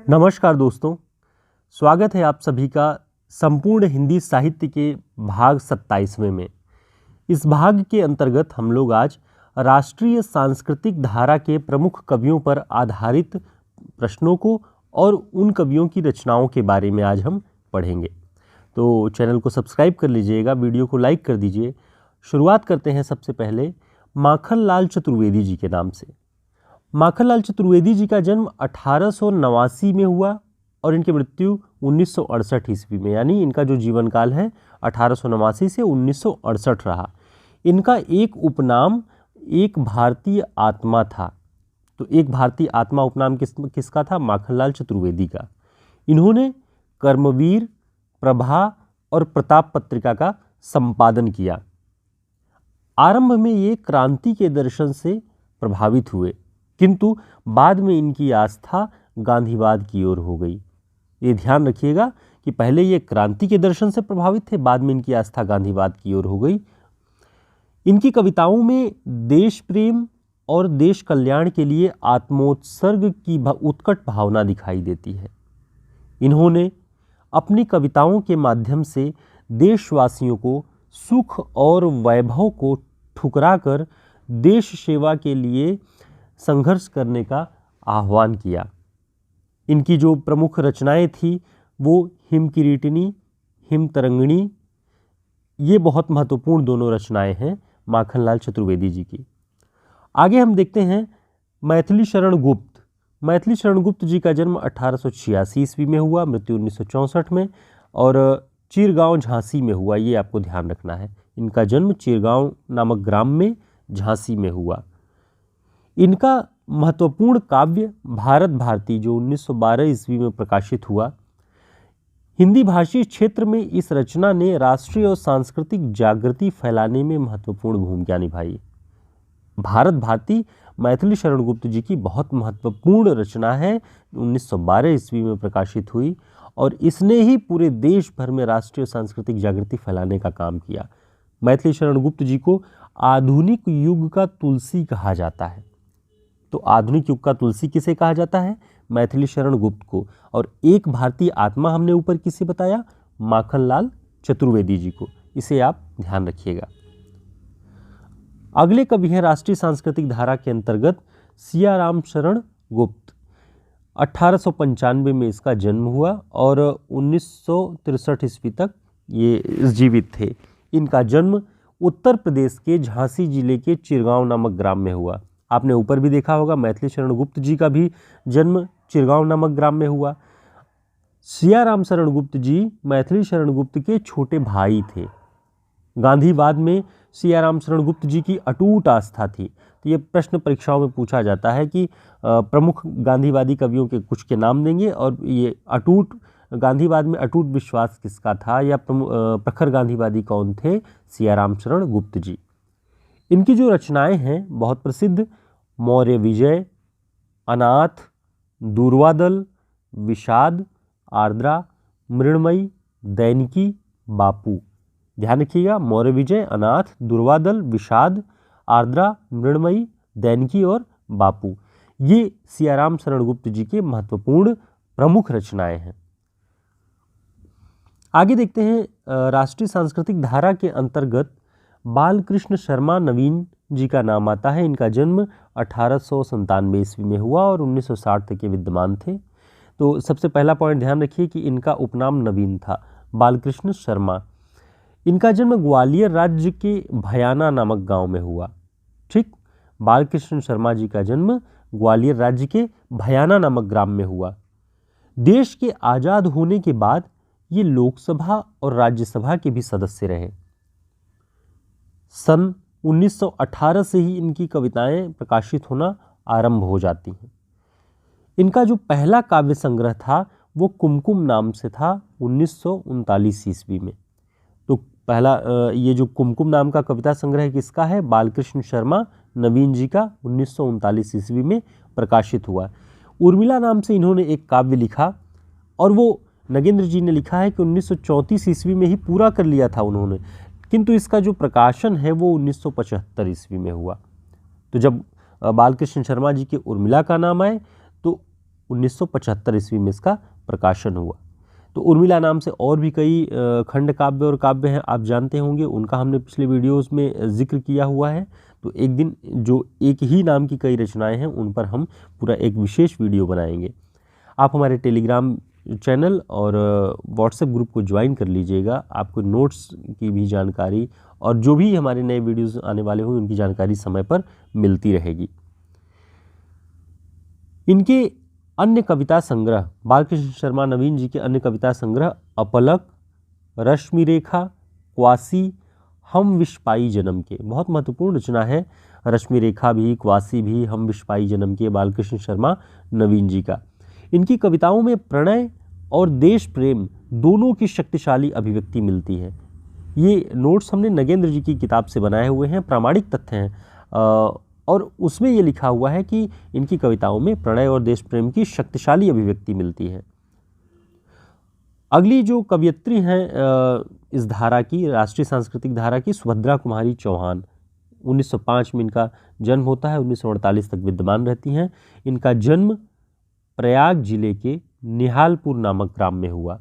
नमस्कार दोस्तों, स्वागत है आप सभी का संपूर्ण हिंदी साहित्य के भाग 27वें में। इस भाग के अंतर्गत हम लोग आज राष्ट्रीय सांस्कृतिक धारा के प्रमुख कवियों पर आधारित प्रश्नों को और उन कवियों की रचनाओं के बारे में आज हम पढ़ेंगे। तो चैनल को सब्सक्राइब कर लीजिएगा, वीडियो को लाइक कर दीजिए। शुरुआत करते हैं सबसे पहले माखनलाल चतुर्वेदी जी के नाम से। माखनलाल चतुर्वेदी जी का जन्म 1889 में हुआ और इनकी मृत्यु 1968 ईस्वी में, यानी इनका जो जीवन काल है 1889 से 1968 रहा। इनका एक उपनाम एक भारतीय आत्मा था। तो एक भारतीय आत्मा उपनाम किसका था? माखनलाल चतुर्वेदी का। इन्होंने कर्मवीर, प्रभा और प्रताप पत्रिका का संपादन किया। आरंभ में ये क्रांति के दर्शन से प्रभावित हुए, किंतु बाद में इनकी आस्था गांधीवाद की ओर हो गई। ये ध्यान रखिएगा कि पहले ये क्रांति के दर्शन से प्रभावित थे, बाद में इनकी आस्था गांधीवाद की ओर हो गई। इनकी कविताओं में देश प्रेम और देश कल्याण के लिए आत्मोत्सर्ग की उत्कट भावना दिखाई देती है। इन्होंने अपनी कविताओं के माध्यम से देशवासियों को सुख और वैभव को ठुकराकर देश सेवा के लिए संघर्ष करने का आह्वान किया। इनकी जो प्रमुख रचनाएं थी वो हिम किरीटिनी, हिम तरंगिणी, ये बहुत महत्वपूर्ण दोनों रचनाएं हैं माखनलाल चतुर्वेदी जी की। आगे हम देखते हैं मैथिली शरण गुप्त। मैथिली शरण गुप्त जी का जन्म 1886 ईस्वी में हुआ, मृत्यु 1964 में, और चिरगांव झांसी में हुआ। ये आपको ध्यान रखना है, इनका जन्म चिरगांव नामक ग्राम में झांसी में हुआ। इनका महत्वपूर्ण काव्य भारत भारती जो 1912 ईस्वी में प्रकाशित हुआ। हिंदी भाषी क्षेत्र में इस रचना ने राष्ट्रीय और सांस्कृतिक जागृति फैलाने में महत्वपूर्ण भूमिका निभाई। भारत भारती मैथिली शरण गुप्त जी की बहुत महत्वपूर्ण रचना है, 1912 ईस्वी में प्रकाशित हुई और इसने ही पूरे देश भर में राष्ट्रीय सांस्कृतिक जागृति फैलाने का काम किया। मैथिली शरण गुप्त जी को आधुनिक युग का तुलसी कहा जाता है। तो आधुनिक युग का तुलसी किसे कहा जाता है? मैथिली शरण गुप्त को। और एक भारतीय आत्मा हमने ऊपर किसे बताया? माखनलाल चतुर्वेदी जी को। इसे आप ध्यान रखिएगा। अगले कवि हैं राष्ट्रीय सांस्कृतिक धारा के अंतर्गत सियाराम शरण गुप्त। 1895 में इसका जन्म हुआ और 1963 ईस्वी तक ये जीवित थे। इनका जन्म उत्तर प्रदेश के झांसी जिले के चिरगांव नामक ग्राम में हुआ। आपने ऊपर भी देखा होगा मैथिली शरण गुप्त जी का भी जन्म चिरगांव नामक ग्राम में हुआ। सियाराम शरण गुप्त जी मैथिली शरण गुप्त के छोटे भाई थे। गांधीवाद में सियाराम शरण गुप्त जी की अटूट आस्था थी। तो ये प्रश्न परीक्षाओं में पूछा जाता है कि प्रमुख गांधीवादी कवियों के कुछ के नाम देंगे और ये अटूट गांधीवाद में अटूट विश्वास किसका था या प्रखर गांधीवादी कौन थे? सियाराम शरण गुप्त जी। इनकी जो रचनाएं हैं बहुत प्रसिद्ध, मौर्य विजय, अनाथ, दूर्वादल, विषाद, आर्द्रा, मृण्मयी, दैनिकी, बापू। ध्यान रखिएगा, मौर्य विजय, अनाथ, दूर्वादल, विषाद, आर्द्रा, मृण्मयी, दैनिकी और बापू, ये सियाराम शरण गुप्त जी के महत्वपूर्ण प्रमुख रचनाएं हैं। आगे देखते हैं राष्ट्रीय सांस्कृतिक धारा के अंतर्गत बालकृष्ण शर्मा नवीन जी का नाम आता है। इनका जन्म 1897 ईस्वी में हुआ और 1960 तक के विद्यमान थे। तो सबसे पहला पॉइंट ध्यान रखिए कि इनका उपनाम नवीन था, बालकृष्ण शर्मा। इनका जन्म ग्वालियर राज्य के भयाना नामक गांव में हुआ। ठीक, बालकृष्ण शर्मा जी का जन्म ग्वालियर राज्य के भयाना नामक ग्राम में हुआ। देश के आज़ाद होने के बाद ये लोकसभा और राज्यसभा के भी सदस्य रहे। सन 1918 से ही इनकी कविताएं प्रकाशित होना आरंभ हो जाती हैं। इनका जो पहला काव्य संग्रह था वो कुमकुम नाम से था 1939 ईस्वी में। तो पहला ये जो कुमकुम नाम का कविता संग्रह किसका है? बालकृष्ण शर्मा नवीन जी का 1939 ईस्वी में प्रकाशित हुआ। उर्मिला नाम से इन्होंने एक काव्य लिखा और वो नगेंद्र जी ने लिखा है कि 1934 ईस्वी में ही पूरा कर लिया था उन्होंने, किंतु इसका जो प्रकाशन है वो 1975 ईस्वी में हुआ। तो जब बालकृष्ण शर्मा जी के उर्मिला का नाम आए तो 1975 ईस्वी में इसका प्रकाशन हुआ। तो उर्मिला नाम से और भी कई खंड काव्य और काव्य हैं, आप जानते होंगे, उनका हमने पिछले वीडियोस में जिक्र किया हुआ है। तो एक दिन जो एक ही नाम की कई रचनाएं हैं उन पर हम पूरा एक विशेष वीडियो बनाएंगे। आप हमारे टेलीग्राम चैनल और व्हाट्सएप ग्रुप को ज्वाइन कर लीजिएगा, आपको नोट्स की भी जानकारी और जो भी हमारे नए वीडियोस आने वाले होंगे उनकी जानकारी समय पर मिलती रहेगी। इनके अन्य कविता संग्रह, बालकृष्ण शर्मा नवीन जी के अन्य कविता संग्रह अपलक, रश्मि रेखा, क्वासी, हम विष पाई जन्म के, बहुत महत्वपूर्ण रचना है। रश्मि रेखा भी, क्वासी भी, हम विष पाई जन्म के बालकृष्ण शर्मा नवीन जी का। इनकी कविताओं में प्रणय और देश प्रेम दोनों की शक्तिशाली अभिव्यक्ति मिलती है। ये नोट्स हमने नगेंद्र जी की किताब से बनाए हुए हैं, प्रामाणिक तथ्य हैं, और उसमें ये लिखा हुआ है कि इनकी कविताओं में प्रणय और देश प्रेम की शक्तिशाली अभिव्यक्ति मिलती है। अगली जो कवयित्री हैं इस धारा की, राष्ट्रीय सांस्कृतिक धारा की, सुभद्रा कुमारी चौहान। 1905 में इनका जन्म होता है, 1948 तक विद्यमान रहती हैं। इनका जन्म प्रयाग जिले के निहालपुर नामक ग्राम में हुआ।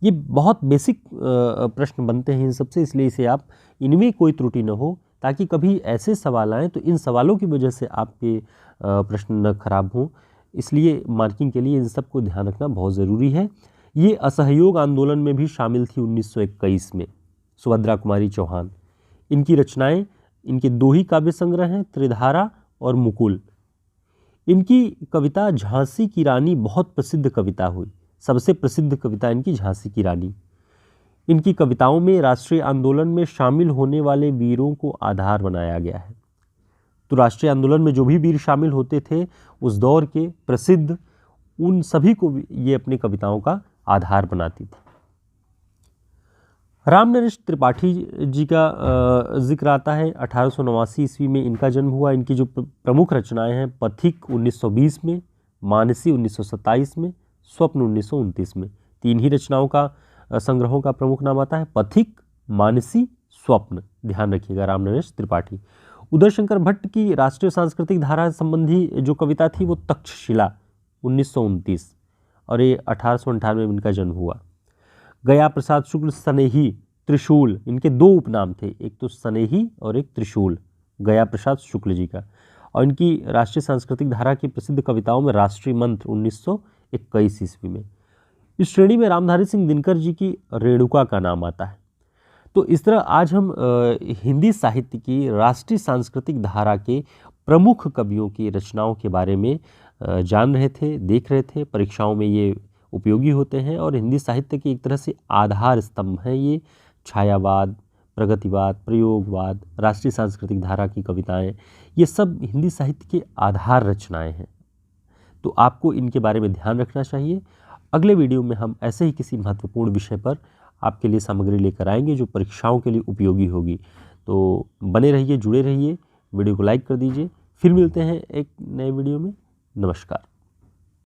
ये बहुत बेसिक प्रश्न बनते हैं इन सबसे, इसलिए इसे आप इनमें कोई त्रुटि न हो, ताकि कभी ऐसे सवाल आएँ तो इन सवालों की वजह से आपके प्रश्न न खराब हों। इसलिए मार्किंग के लिए इन सब को ध्यान रखना बहुत ज़रूरी है। ये असहयोग आंदोलन में भी शामिल थी 1921 में, सुभद्रा कुमारी चौहान। इनकी रचनाएं, इनके दो ही काव्य संग्रह हैं, त्रिधारा और मुकुल। इनकी कविता झांसी की रानी बहुत प्रसिद्ध कविता हुई, सबसे प्रसिद्ध कविता इनकी झांसी की रानी। इनकी कविताओं में राष्ट्रीय आंदोलन में शामिल होने वाले वीरों को आधार बनाया गया है। तो राष्ट्रीय आंदोलन में जो भी वीर शामिल होते थे उस दौर के प्रसिद्ध, उन सभी को ये अपनी कविताओं का आधार बनाती थी। रामनरेश त्रिपाठी जी का जिक्र आता है। 1889 ईस्वी में इनका जन्म हुआ। इनकी जो प्रमुख रचनाएं हैं, पथिक 1920 में, मानसी 1927 में, स्वप्न 1929 में। तीन ही रचनाओं का संग्रहों का प्रमुख नाम आता है, पथिक, मानसी, स्वप्न। ध्यान रखिएगा, रामनरेश त्रिपाठी। उदय शंकर भट्ट की राष्ट्रीय सांस्कृतिक धारा संबंधी जो कविता थी वो तक्षशिला 1929, और ये 1898 में इनका जन्म हुआ। गया प्रसाद शुक्ल स्नेही, त्रिशूल, इनके दो उपनाम थे, एक तो स्नेही और एक त्रिशूल, गया प्रसाद शुक्ल जी का। और इनकी राष्ट्रीय सांस्कृतिक धारा की प्रसिद्ध कविताओं में राष्ट्रीय मंत्र 1921 ईस्वी में। इस श्रेणी में रामधारी सिंह दिनकर जी की रेणुका का नाम आता है। तो इस तरह आज हम हिंदी साहित्य की राष्ट्रीय सांस्कृतिक धारा के प्रमुख कवियों की रचनाओं के बारे में जान रहे थे, देख रहे थे। परीक्षाओं में ये उपयोगी होते हैं और हिंदी साहित्य की एक तरह से आधार स्तंभ हैं ये। छायावाद, प्रगतिवाद, प्रयोगवाद, राष्ट्रीय सांस्कृतिक धारा की कविताएं, ये सब हिंदी साहित्य के आधार रचनाएं हैं। तो आपको इनके बारे में ध्यान रखना चाहिए। अगले वीडियो में हम ऐसे ही किसी महत्वपूर्ण विषय पर आपके लिए सामग्री लेकर आएंगे जो परीक्षाओं के लिए उपयोगी होगी। तो बने रहिए, जुड़े रहिए, वीडियो को लाइक कर दीजिए। फिर मिलते हैं एक नए वीडियो में। नमस्कार।